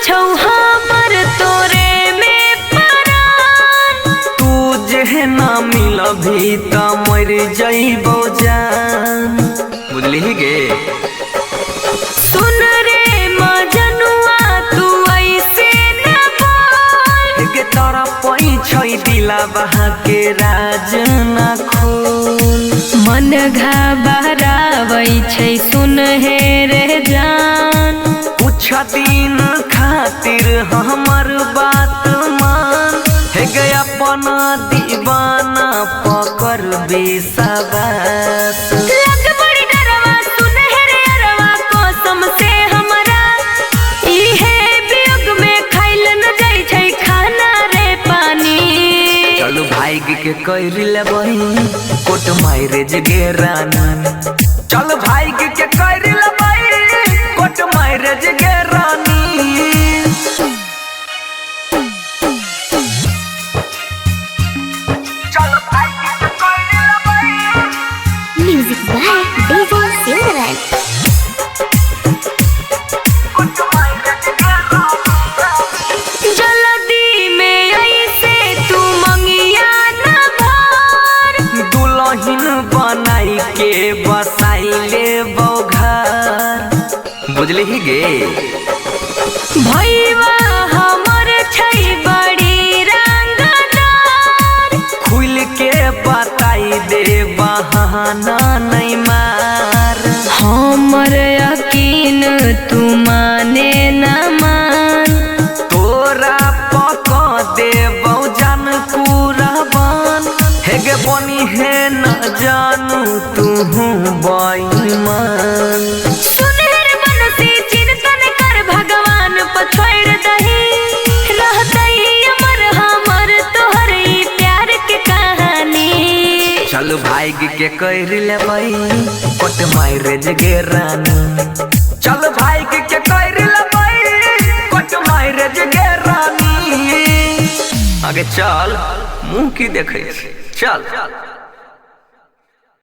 छौ हमर तोरे में परान। तू जे ना मिलभी त मर जइबो जान। बुझली गे सुन रे मजनुआ तू ऐसे न बोल। गे तोरा पई छै दिला बहा के राज ना खोल। मन घबरावै छै सुन हे रे जान। कुछ दिन खातिर हमर बात मान। हे गे अपना दीवाना पकड़ बेसवास। लग बड़ी डरवा सुन हे रे अरवा कसम से हमरा। इहे वियोग में खाइल न जाइ छै खाना रे पानी। चलू भाग के कर लेबही कोट मैरेज गे रानी। चल भाग के कर लेबही कोट मैरेज गे रानी। चल भाग के कर लेबही Music by DJ Silverman. Court marriage गे रानी। जल्दी में ऐसे तू मंगिया न भर। दुल्हन बनाई के बसाई ले घर। बुझली गे भैया हमर छै बड़ी रंगदार। खुल के बताई दे बहाना नहीं मार। हमर यकीन तू माने न मान। तोरा पका दे बहुजन कुरबान। हे गे बनी है न जानू तू बेईमान। सुनहर मनसी चिंतन कर भगवान पर छोड़ दही। रहतई अमर हमर तोहर ई प्यार के कहानी। चल भाग के कर लेबई कोट मैरेज गे रानी। चल भाग के कर लेबई कोट मैरेज गे रानी। आगे चल मुंह की देखे चल।